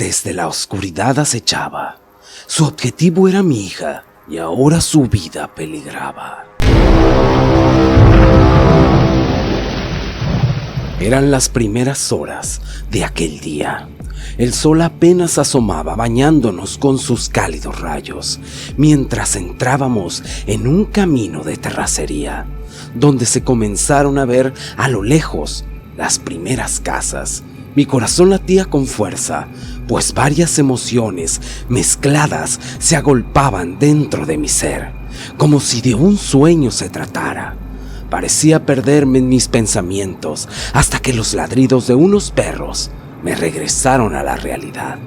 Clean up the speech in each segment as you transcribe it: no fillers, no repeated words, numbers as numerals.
Desde la oscuridad acechaba. Su objetivo era mi hija y ahora su vida peligraba. Eran las primeras horas de aquel día. El sol apenas asomaba bañándonos con sus cálidos rayos, mientras entrábamos en un camino de terracería, donde se comenzaron a ver a lo lejos las primeras casas. Mi corazón latía con fuerza, pues varias emociones mezcladas se agolpaban dentro de mi ser, como si de un sueño se tratara. Parecía perderme en mis pensamientos hasta que los ladridos de unos perros me regresaron a la realidad.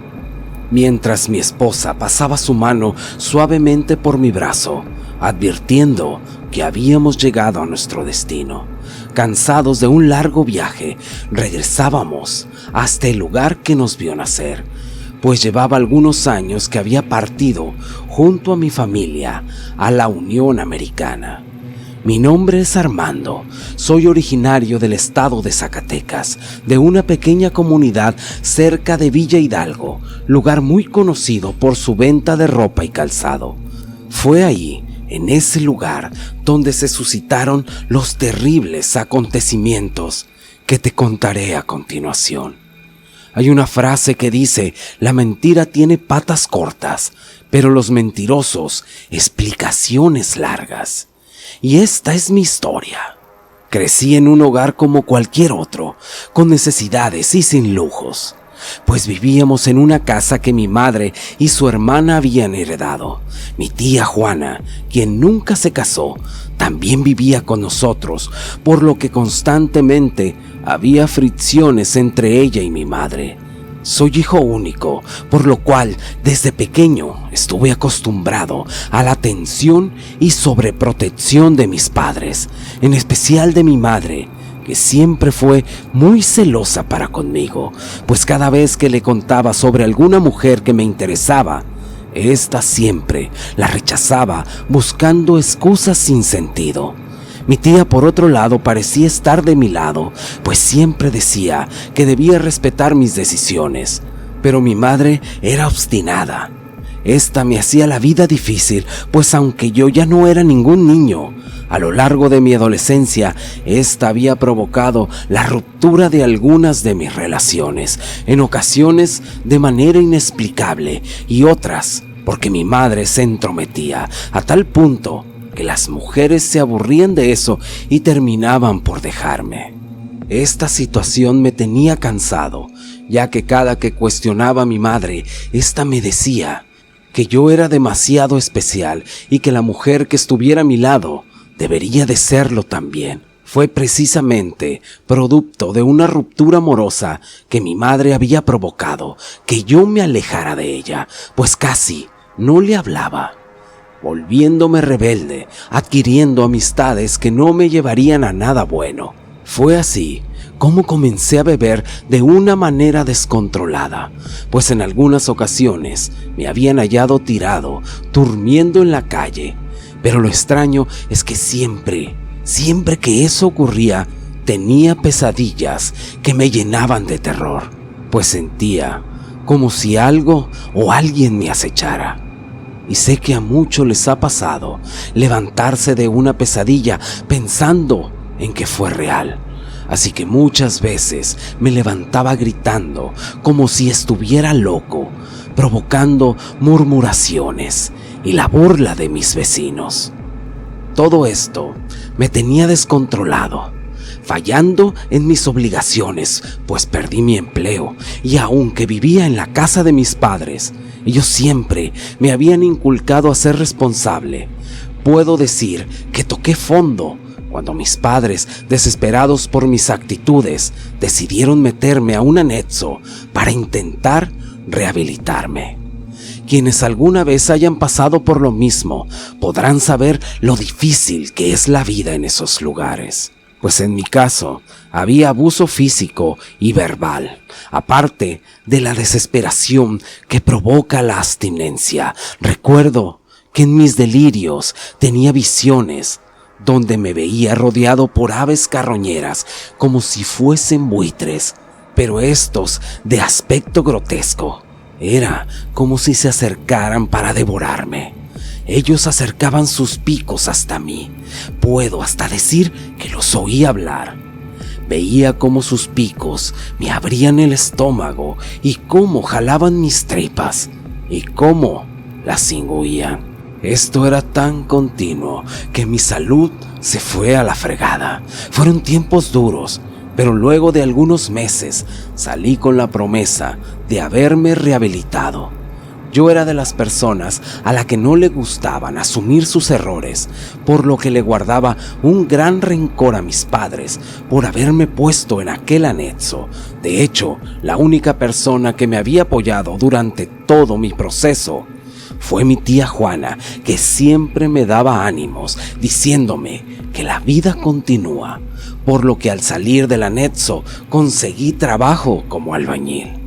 Mientras mi esposa pasaba su mano suavemente por mi brazo, advirtiendo que habíamos llegado a nuestro destino. Cansados de un largo viaje, regresábamos hasta el lugar que nos vio nacer, pues llevaba algunos años que había partido junto a mi familia a la Unión Americana. Mi nombre es Armando, soy originario del estado de Zacatecas, de una pequeña comunidad cerca de Villa Hidalgo, lugar muy conocido por su venta de ropa y calzado. Fue ahí, en ese lugar, donde se suscitaron los terribles acontecimientos que te contaré a continuación. Hay una frase que dice: la mentira tiene patas cortas, pero los mentirosos explicaciones largas. Y esta es mi historia. Crecí en un hogar como cualquier otro, con necesidades y sin lujos, pues vivíamos en una casa que mi madre y su hermana habían heredado. Mi tía Juana, quien nunca se casó, también vivía con nosotros, por lo que constantemente había fricciones entre ella y mi madre. Soy hijo único, por lo cual desde pequeño estuve acostumbrado a la atención y sobreprotección de mis padres, en especial de mi madre, que siempre fue muy celosa para conmigo, pues cada vez que le contaba sobre alguna mujer que me interesaba, esta siempre la rechazaba buscando excusas sin sentido. Mi tía, por otro lado, parecía estar de mi lado, pues siempre decía que debía respetar mis decisiones. Pero mi madre era obstinada. Esta me hacía la vida difícil, pues aunque yo ya no era ningún niño, a lo largo de mi adolescencia, esta había provocado la ruptura de algunas de mis relaciones, en ocasiones de manera inexplicable y otras porque mi madre se entrometía a tal punto que las mujeres se aburrían de eso y terminaban por dejarme. Esta situación me tenía cansado, ya que cada que cuestionaba a mi madre, ésta me decía que yo era demasiado especial y que la mujer que estuviera a mi lado debería de serlo también. Fue precisamente producto de una ruptura amorosa que mi madre había provocado que yo me alejara de ella, pues casi no le hablaba, volviéndome rebelde, adquiriendo amistades que no me llevarían a nada bueno. Fue así como comencé a beber de una manera descontrolada, pues en algunas ocasiones me habían hallado tirado, durmiendo en la calle. Pero lo extraño es que siempre que eso ocurría, tenía pesadillas que me llenaban de terror, pues sentía como si algo o alguien me acechara. Y sé que a muchos les ha pasado levantarse de una pesadilla pensando en que fue real. Así que muchas veces me levantaba gritando como si estuviera loco, provocando murmuraciones y la burla de mis vecinos. Todo esto me tenía descontrolado, fallando en mis obligaciones, pues perdí mi empleo y aunque vivía en la casa de mis padres, ellos siempre me habían inculcado a ser responsable. Puedo decir que toqué fondo cuando mis padres, desesperados por mis actitudes, decidieron meterme a un anexo para intentar rehabilitarme. Quienes alguna vez hayan pasado por lo mismo podrán saber lo difícil que es la vida en esos lugares. Pues en mi caso había abuso físico y verbal, aparte de la desesperación que provoca la abstinencia. Recuerdo que en mis delirios tenía visiones donde me veía rodeado por aves carroñeras como si fuesen buitres, pero estos de aspecto grotesco, Era como si se acercaran para devorarme. Ellos acercaban sus picos hasta mí. Puedo hasta decir que los oí hablar. Veía cómo sus picos me abrían el estómago y cómo jalaban mis tripas y cómo las engulían. Esto era tan continuo que mi salud se fue a la fregada. Fueron tiempos duros, pero luego de algunos meses salí con la promesa de haberme rehabilitado. Yo era de las personas a la que no le gustaban asumir sus errores, por lo que le guardaba un gran rencor a mis padres por haberme puesto en aquel anexo. De hecho, la única persona que me había apoyado durante todo mi proceso fue mi tía Juana, que siempre me daba ánimos, diciéndome que la vida continúa, por lo que al salir del anexo conseguí trabajo como albañil.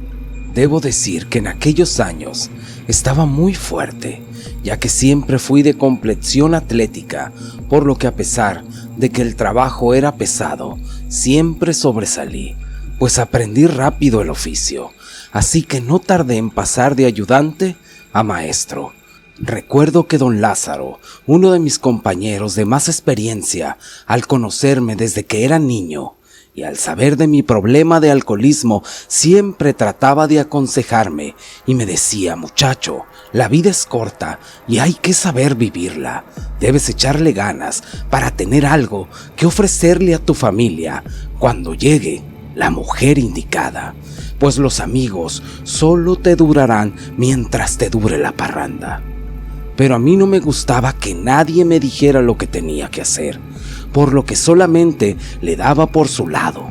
Debo decir que en aquellos años estaba muy fuerte, ya que siempre fui de complexión atlética, por lo que a pesar de que el trabajo era pesado, siempre sobresalí, pues aprendí rápido el oficio, así que no tardé en pasar de ayudante a maestro. Recuerdo que don Lázaro, uno de mis compañeros de más experiencia, al conocerme desde que era niño y al saber de mi problema de alcoholismo, siempre trataba de aconsejarme y me decía: muchacho, la vida es corta y hay que saber vivirla. Debes echarle ganas para tener algo que ofrecerle a tu familia cuando llegue la mujer indicada, pues los amigos solo te durarán mientras te dure la parranda. Pero a mí no me gustaba que nadie me dijera lo que tenía que hacer, por lo que solamente le daba por su lado.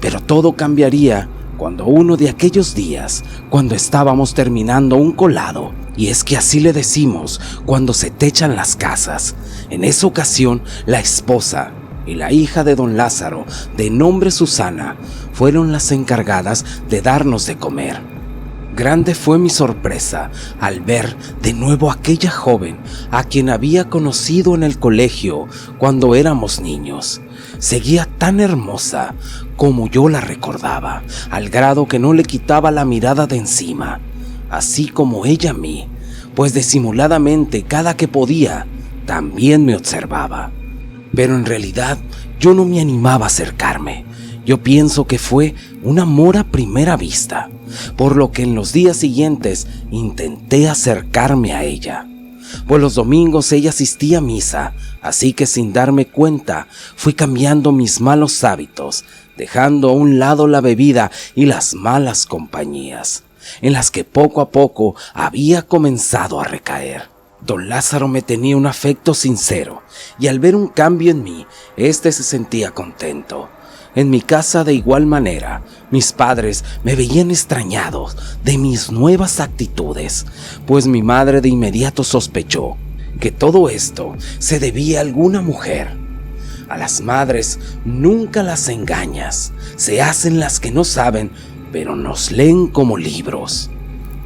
Pero todo cambiaría cuando uno de aquellos días, cuando estábamos terminando un colado, y es que así le decimos cuando se techan las casas. En esa ocasión, la esposa y la hija de don Lázaro, de nombre Susana, fueron las encargadas de darnos de comer. Grande fue mi sorpresa al ver de nuevo a aquella joven a quien había conocido en el colegio cuando éramos niños. Seguía tan hermosa como yo la recordaba, al grado que no le quitaba la mirada de encima, así como ella a mí, pues disimuladamente cada que podía también me observaba. Pero en realidad yo no me animaba a acercarme. Yo pienso que fue un amor a primera vista, por lo que en los días siguientes intenté acercarme a ella. Pues los domingos ella asistía a misa, así que sin darme cuenta fui cambiando mis malos hábitos, dejando a un lado la bebida y las malas compañías, en las que poco a poco había comenzado a recaer. Don Lázaro me tenía un afecto sincero, y al ver un cambio en mí, se sentía contento. En mi casa de igual manera, mis padres me veían extrañados de mis nuevas actitudes, pues mi madre de inmediato sospechó que todo esto se debía a alguna mujer. A las madres nunca las engañas, se hacen las que no saben, pero nos leen como libros.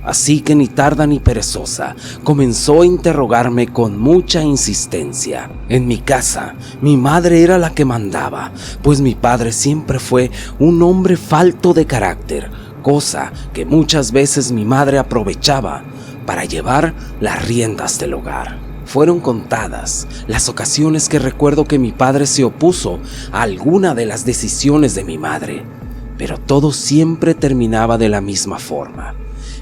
Así que ni tarda ni perezosa, comenzó a interrogarme con mucha insistencia. En mi casa, mi madre era la que mandaba, pues mi padre siempre fue un hombre falto de carácter, cosa que muchas veces mi madre aprovechaba para llevar las riendas del hogar. Fueron contadas las ocasiones que recuerdo que mi padre se opuso a alguna de las decisiones de mi madre, pero todo siempre terminaba de la misma forma.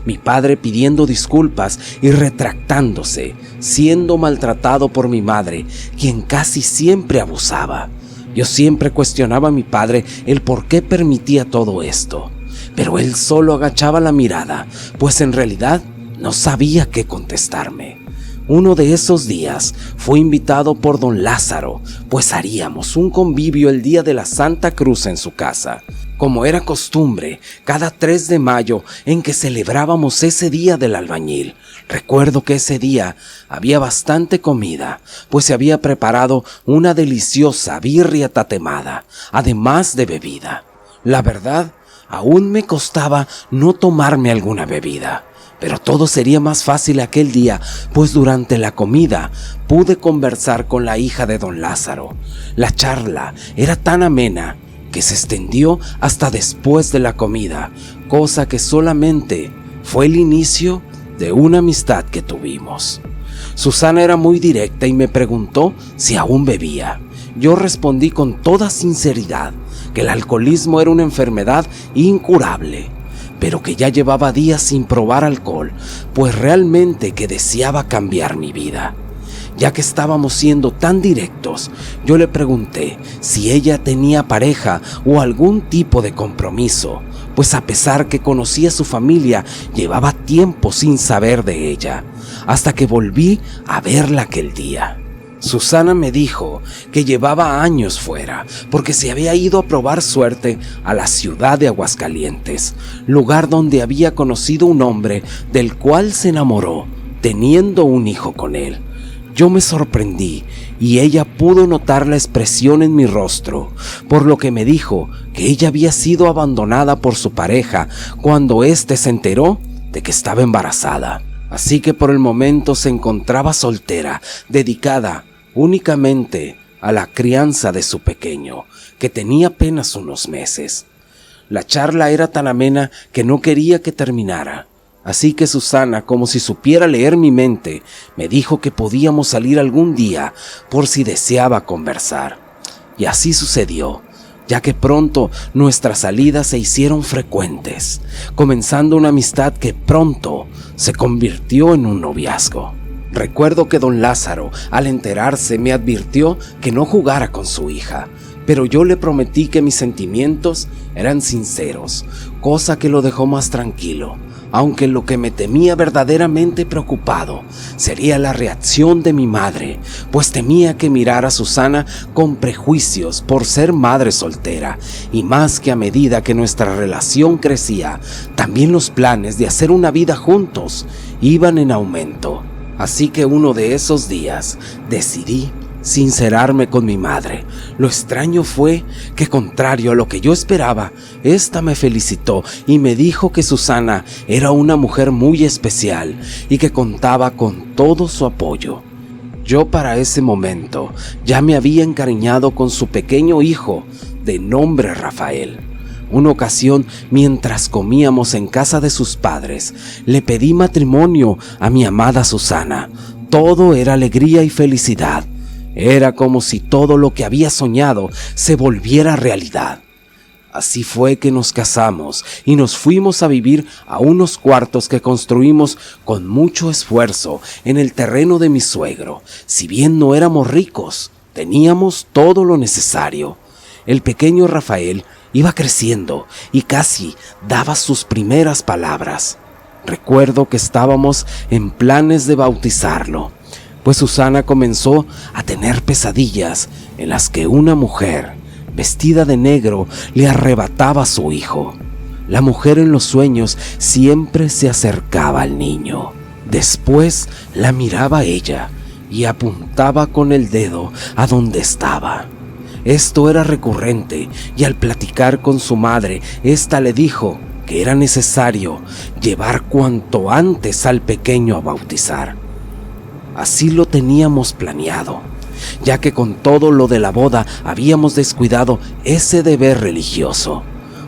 Mi padre pidiendo disculpas y retractándose, siendo maltratado por mi madre, quien casi siempre abusaba. Yo siempre cuestionaba a mi padre el por qué permitía todo esto, pero él solo agachaba la mirada, pues en realidad no sabía qué contestarme. Uno de esos días fui invitado por don Lázaro, pues haríamos un convivio el día de la Santa Cruz en su casa. Como era costumbre, cada 3 de mayo en que celebrábamos ese día del albañil. Recuerdo que ese día había bastante comida, pues se había preparado una deliciosa birria tatemada, además de bebida. La verdad, aún me costaba no tomarme alguna bebida, pero todo sería más fácil aquel día, pues durante la comida pude conversar con la hija de don Lázaro. La charla era tan amena que se extendió hasta después de la comida, cosa que solamente fue el inicio de una amistad que tuvimos. Susana era muy directa y me preguntó si aún bebía. Yo respondí con toda sinceridad que el alcoholismo era una enfermedad incurable, pero que ya llevaba días sin probar alcohol, pues realmente que deseaba cambiar mi vida. Ya que estábamos siendo tan directos, yo le pregunté si ella tenía pareja o algún tipo de compromiso, pues a pesar que conocía a su familia, llevaba tiempo sin saber de ella, hasta que volví a verla aquel día. Susana me dijo que llevaba años fuera, porque se había ido a probar suerte a la ciudad de Aguascalientes, lugar donde había conocido un hombre del cual se enamoró, teniendo un hijo con él. Yo me sorprendí y ella pudo notar la expresión en mi rostro, por lo que me dijo que ella había sido abandonada por su pareja cuando éste se enteró de que estaba embarazada. Así que por el momento se encontraba soltera, dedicada únicamente a la crianza de su pequeño, que tenía apenas unos meses. La charla era tan amena que no quería que terminara. Así que Susana, como si supiera leer mi mente, me dijo que podíamos salir algún día por si deseaba conversar. Y así sucedió, ya que pronto nuestras salidas se hicieron frecuentes, comenzando una amistad que pronto se convirtió en un noviazgo. Recuerdo que don Lázaro, al enterarse, me advirtió que no jugara con su hija, pero yo le prometí que mis sentimientos eran sinceros, cosa que lo dejó más tranquilo. Aunque lo que me temía verdaderamente preocupado sería la reacción de mi madre, pues temía que mirara a Susana con prejuicios por ser madre soltera, y más que a medida que nuestra relación crecía, también los planes de hacer una vida juntos iban en aumento. Así que uno de esos días decidí sincerarme con mi madre. Lo extraño fue que, contrario a lo que yo esperaba, esta me felicitó y me dijo que Susana era una mujer muy especial y que contaba con todo su apoyo. Yo para ese momento ya me había encariñado con su pequeño hijo de nombre Rafael. Una ocasión, mientras comíamos en casa de sus padres, le pedí matrimonio a mi amada Susana. Todo era alegría y felicidad. Era como si todo lo que había soñado se volviera realidad. Así fue que nos casamos y nos fuimos a vivir a unos cuartos que construimos con mucho esfuerzo en el terreno de mi suegro. Si bien no éramos ricos, teníamos todo lo necesario. El pequeño Rafael iba creciendo y casi daba sus primeras palabras. Recuerdo que estábamos en planes de bautizarlo, pues Susana comenzó a tener pesadillas en las que una mujer vestida de negro le arrebataba a su hijo. La mujer en los sueños siempre se acercaba al niño. Después la miraba a ella y apuntaba con el dedo a donde estaba. Esto era recurrente y al platicar con su madre, ésta le dijo que era necesario llevar cuanto antes al pequeño a bautizar. Así lo teníamos planeado, ya que con todo lo de la boda habíamos descuidado ese deber religioso.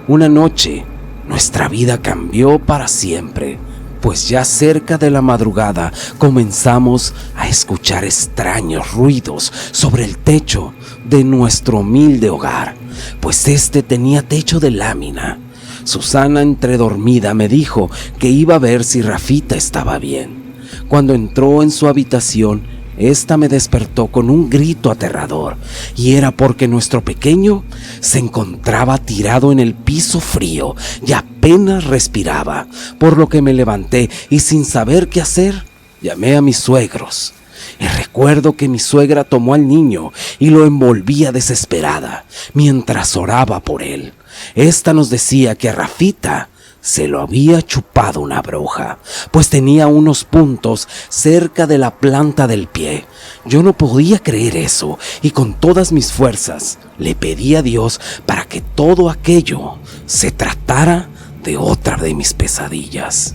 Una noche, nuestra vida cambió para siempre, pues ya cerca de la madrugada comenzamos a escuchar extraños ruidos sobre el techo de nuestro humilde hogar, pues este tenía techo de lámina. Susana, entre dormida, me dijo que iba a ver si Rafita estaba bien. Cuando entró en su habitación, esta me despertó con un grito aterrador, y era porque nuestro pequeño se encontraba tirado en el piso frío y apenas respiraba, por lo que me levanté y sin saber qué hacer, llamé a mis suegros. Y recuerdo que mi suegra tomó al niño y lo envolvía desesperada mientras oraba por él. Esta nos decía que a Rafita se lo había chupado una bruja, pues tenía unos puntos cerca de la planta del pie. Yo no podía creer eso y con todas mis fuerzas le pedí a Dios para que todo aquello se tratara de otra de mis pesadillas.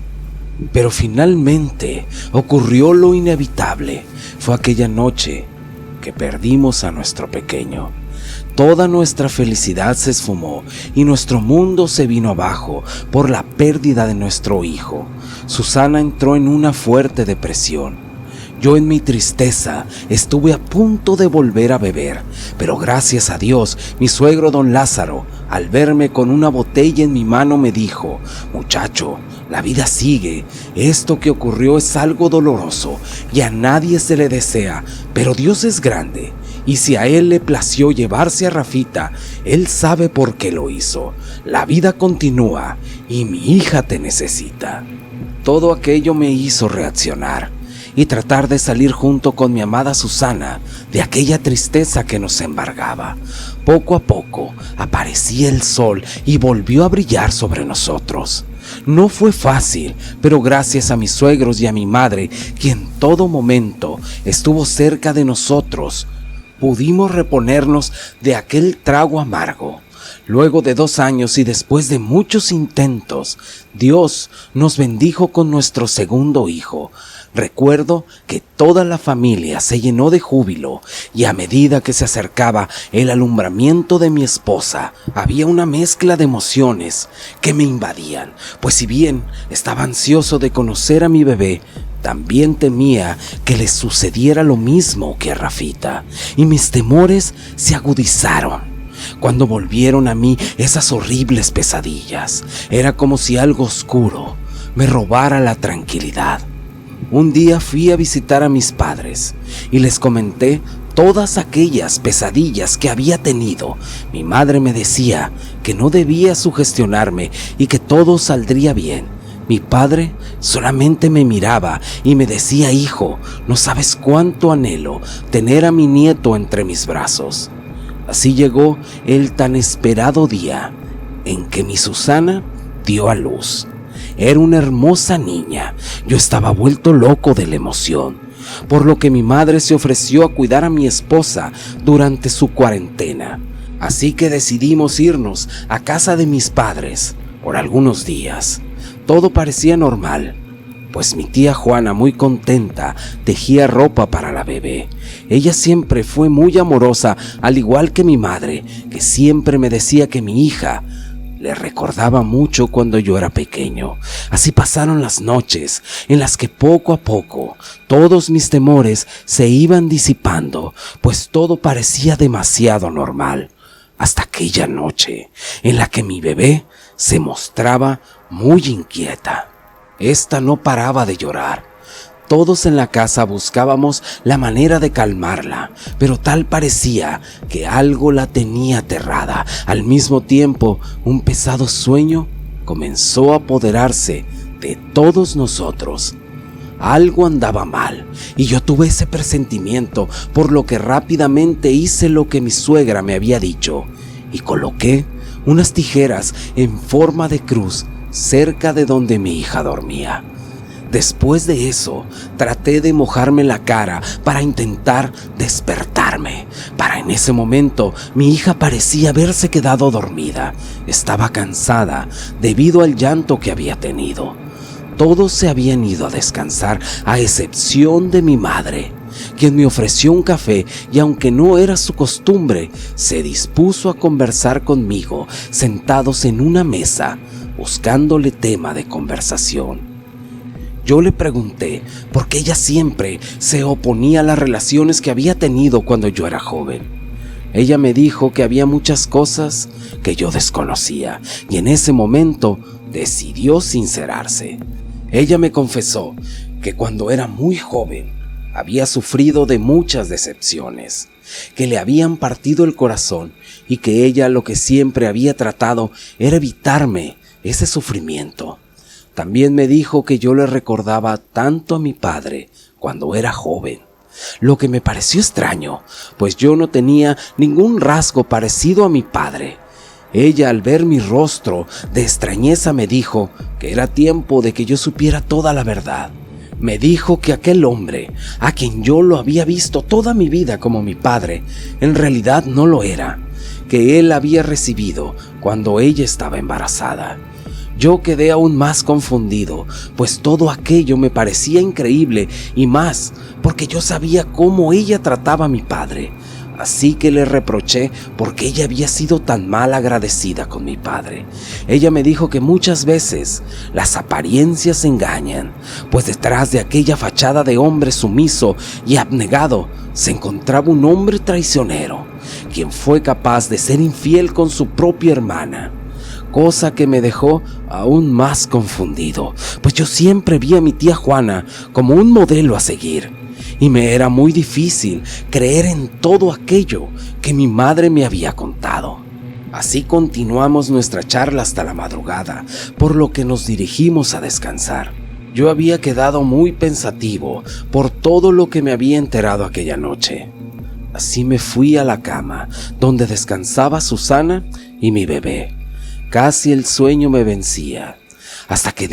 Pero finalmente ocurrió lo inevitable. Fue aquella noche que perdimos a nuestro pequeño. Toda nuestra felicidad se esfumó y nuestro mundo se vino abajo por la pérdida de nuestro hijo. Susana entró en una fuerte depresión. Yo en mi tristeza estuve a punto de volver a beber, pero gracias a Dios, mi suegro don Lázaro, al verme con una botella en mi mano, me dijo: muchacho, la vida sigue, esto que ocurrió es algo doloroso y a nadie se le desea, pero Dios es grande, y si a Él le plació llevarse a Rafita, Él sabe por qué lo hizo. La vida continúa y mi hija te necesita. Todo aquello me hizo reaccionar y tratar de salir junto con mi amada Susana de aquella tristeza que nos embargaba. Poco a poco aparecía el sol y volvió a brillar sobre nosotros. No fue fácil, pero gracias a mis suegros y a mi madre, que en todo momento estuvo cerca de nosotros, pudimos reponernos de aquel trago amargo. Luego de 2 años y después de muchos intentos, Dios nos bendijo con nuestro segundo hijo. Recuerdo que toda la familia se llenó de júbilo y a medida que se acercaba el alumbramiento de mi esposa, había una mezcla de emociones que me invadían, pues si bien estaba ansioso de conocer a mi bebé, también temía que le sucediera lo mismo que a Rafita, y mis temores se agudizaron cuando volvieron a mí esas horribles pesadillas. Era como si algo oscuro me robara la tranquilidad. Un día fui a visitar a mis padres y les comenté todas aquellas pesadillas que había tenido. Mi madre me decía que no debía sugestionarme y que todo saldría bien. Mi padre solamente me miraba y me decía: hijo, no sabes cuánto anhelo tener a mi nieto entre mis brazos. Así llegó el tan esperado día en que mi Susana dio a luz. Era una hermosa niña. Yo estaba vuelto loco de la emoción, por lo que mi madre se ofreció a cuidar a mi esposa durante su cuarentena. Así que decidimos irnos a casa de mis padres por algunos días. Todo parecía normal, pues mi tía Juana, muy contenta, tejía ropa para la bebé. Ella siempre fue muy amorosa, al igual que mi madre, que siempre me decía que mi hija le recordaba mucho cuando yo era pequeño. Así pasaron las noches, en las que poco a poco todos mis temores se iban disipando, pues todo parecía demasiado normal, hasta aquella noche en la que mi bebé se mostraba muy inquieta. Esta no paraba de llorar. Todos en la casa buscábamos la manera de calmarla, pero tal parecía que algo la tenía aterrada. Al mismo tiempo, un pesado sueño comenzó a apoderarse de todos nosotros. Algo andaba mal y yo tuve ese presentimiento, por lo que rápidamente hice lo que mi suegra me había dicho y coloqué unas tijeras en forma de cruz cerca de donde mi hija dormía. Después de eso, traté de mojarme la cara para intentar despertarme. En ese momento, mi hija parecía haberse quedado dormida. Estaba cansada debido al llanto que había tenido. Todos se habían ido a descansar, a excepción de mi madre, quien me ofreció un café y, aunque no era su costumbre, se dispuso a conversar conmigo, sentados en una mesa, buscándole tema de conversación. Yo le pregunté por qué ella siempre se oponía a las relaciones que había tenido cuando yo era joven. Ella me dijo que había muchas cosas que yo desconocía y en ese momento decidió sincerarse. Ella me confesó que cuando era muy joven había sufrido de muchas decepciones, que le habían partido el corazón y que ella lo que siempre había tratado era evitarme ese sufrimiento. También me dijo que yo le recordaba tanto a mi padre cuando era joven, lo que me pareció extraño, pues yo no tenía ningún rasgo parecido a mi padre. Ella, al ver mi rostro de extrañeza, me dijo que era tiempo de que yo supiera toda la verdad. Me dijo que aquel hombre, a quien yo lo había visto toda mi vida como mi padre, en realidad no lo era, que él había recibido cuando ella estaba embarazada. Yo quedé aún más confundido, pues todo aquello me parecía increíble y más porque yo sabía cómo ella trataba a mi padre. Así que le reproché porque ella había sido tan mal agradecida con mi padre. Ella me dijo que muchas veces las apariencias engañan, pues detrás de aquella fachada de hombre sumiso y abnegado se encontraba un hombre traicionero, quien fue capaz de ser infiel con su propia hermana. Cosa que me dejó aún más confundido, pues yo siempre vi a mi tía Juana como un modelo a seguir, y me era muy difícil creer en todo aquello que mi madre me había contado. Así continuamos nuestra charla hasta la madrugada, por lo que nos dirigimos a descansar. Yo había quedado muy pensativo por todo lo que me había enterado aquella noche. Así me fui a la cama, donde descansaba Susana y mi bebé. Casi el sueño me vencía, hasta que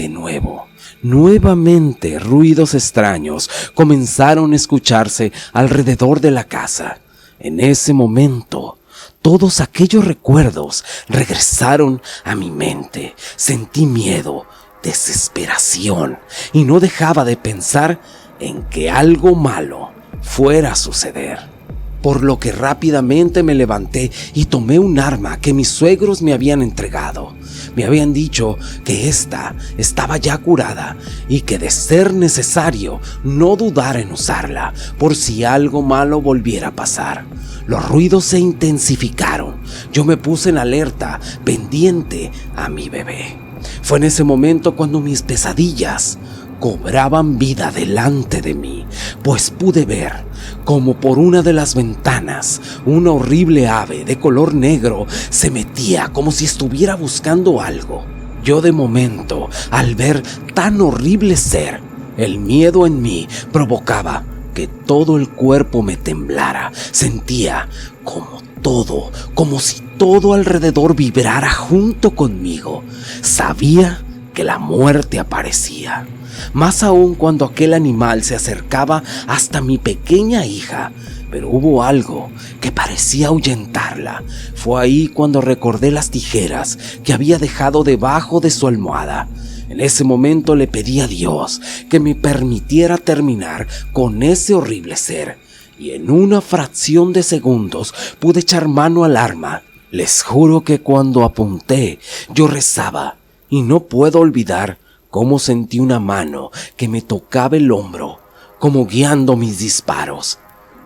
nuevamente ruidos extraños comenzaron a escucharse alrededor de la casa. En ese momento, todos aquellos recuerdos regresaron a mi mente. Sentí miedo, desesperación, y no dejaba de pensar en que algo malo fuera a suceder. Por lo que rápidamente me levanté y tomé un arma que mis suegros me habían entregado. Me habían dicho que ésta estaba ya curada y que, de ser necesario, no dudara en usarla por si algo malo volviera a pasar. Los ruidos se intensificaron. Yo me puse en alerta, pendiente a mi bebé. Fue en ese momento cuando mis pesadillas cobraban vida delante de mí, pues pude ver como por una de las ventanas una horrible ave de color negro se metía como si estuviera buscando algo. Yo, de momento, al ver tan horrible ser, el miedo en mí provocaba que todo el cuerpo me temblara. Sentía como si todo alrededor vibrara junto conmigo. Sabía que la muerte aparecía. Más aún cuando aquel animal se acercaba hasta mi pequeña hija, pero hubo algo que parecía ahuyentarla. Fue ahí cuando recordé las tijeras que había dejado debajo de su almohada. En ese momento le pedí a Dios que me permitiera terminar con ese horrible ser, y en una fracción de segundos pude echar mano al arma. Les juro que cuando apunté, yo rezaba, y no puedo olvidar cómo sentí una mano que me tocaba el hombro, como guiando mis disparos.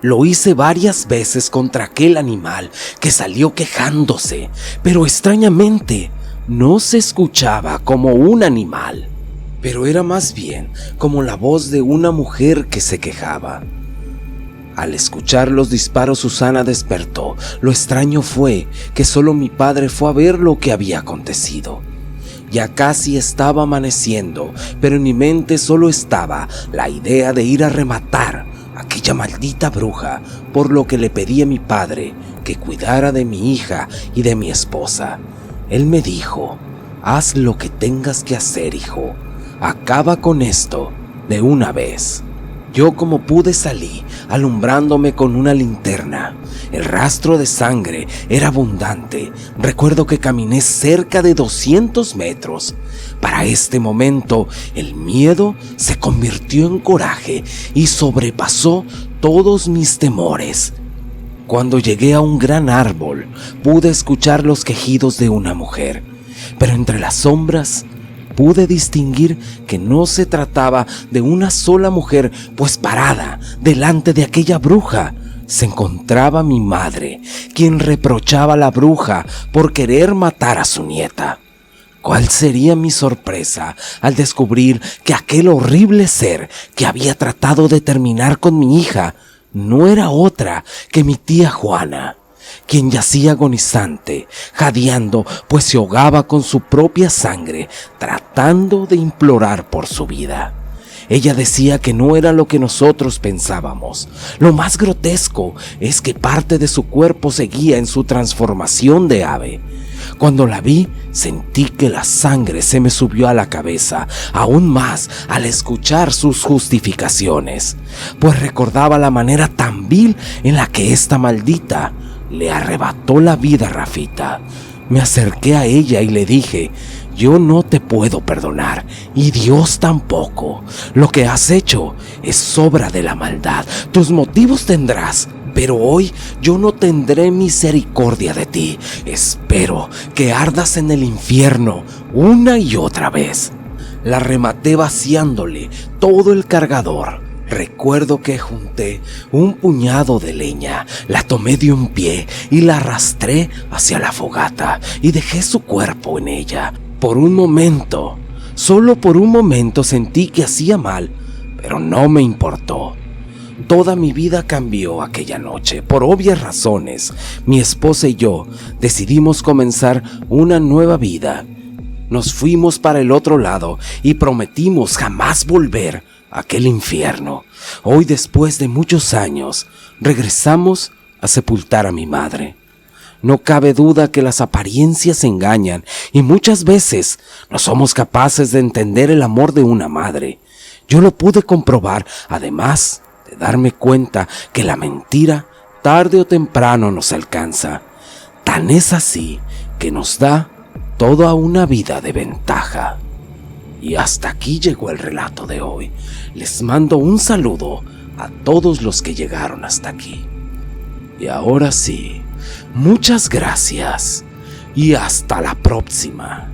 Lo hice varias veces contra aquel animal que salió quejándose, pero extrañamente no se escuchaba como un animal, pero era más bien como la voz de una mujer que se quejaba. Al escuchar los disparos, Susana despertó. Lo extraño fue que solo mi padre fue a ver lo que había acontecido. Ya casi estaba amaneciendo, pero en mi mente solo estaba la idea de ir a rematar a aquella maldita bruja, por lo que le pedí a mi padre que cuidara de mi hija y de mi esposa. Él me dijo: haz lo que tengas que hacer, hijo. Acaba con esto de una vez. Yo, como pude, salí alumbrándome con una linterna. El rastro de sangre era abundante. Recuerdo que caminé cerca de 200 metros. Para este momento, el miedo se convirtió en coraje y sobrepasó todos mis temores. Cuando llegué a un gran árbol, pude escuchar los quejidos de una mujer, pero entre las sombras pude distinguir que no se trataba de una sola mujer, pues parada delante de aquella bruja se encontraba mi madre, quien reprochaba a la bruja por querer matar a su nieta. ¿Cuál sería mi sorpresa al descubrir que aquel horrible ser que había tratado de terminar con mi hija no era otra que mi tía Juana, quien yacía agonizante, jadeando, pues se ahogaba con su propia sangre, tratando de implorar por su vida? Ella decía que no era lo que nosotros pensábamos. Lo más grotesco es que parte de su cuerpo seguía en su transformación de ave. Cuando la vi, sentí que la sangre se me subió a la cabeza, aún más al escuchar sus justificaciones, pues recordaba la manera tan vil en la que esta maldita le arrebató la vida a Rafita. Me acerqué a ella y le dije: yo no te puedo perdonar, y Dios tampoco. Lo que has hecho es obra de la maldad. Tus motivos tendrás, Pero hoy yo no tendré misericordia de ti. Espero que ardas en el infierno una y otra vez. La rematé vaciándole todo el cargador. Recuerdo que junté un puñado de leña, la tomé de un pie y la arrastré hacia la fogata y dejé su cuerpo en ella. Por un momento, solo por un momento sentí que hacía mal, pero no me importó. Toda mi vida cambió aquella noche, por obvias razones. Mi esposa y yo decidimos comenzar una nueva vida. Nos fuimos para el otro lado y prometimos jamás volver a aquel infierno. Hoy, después de muchos años, regresamos a sepultar a mi madre. No cabe duda que las apariencias engañan y muchas veces no somos capaces de entender el amor de una madre. Yo lo pude comprobar, además de darme cuenta que la mentira tarde o temprano nos alcanza. Tan es así que nos da toda una vida de ventaja. Y hasta aquí llegó el relato de hoy. Les mando un saludo a todos los que llegaron hasta aquí. Y ahora sí, muchas gracias y hasta la próxima.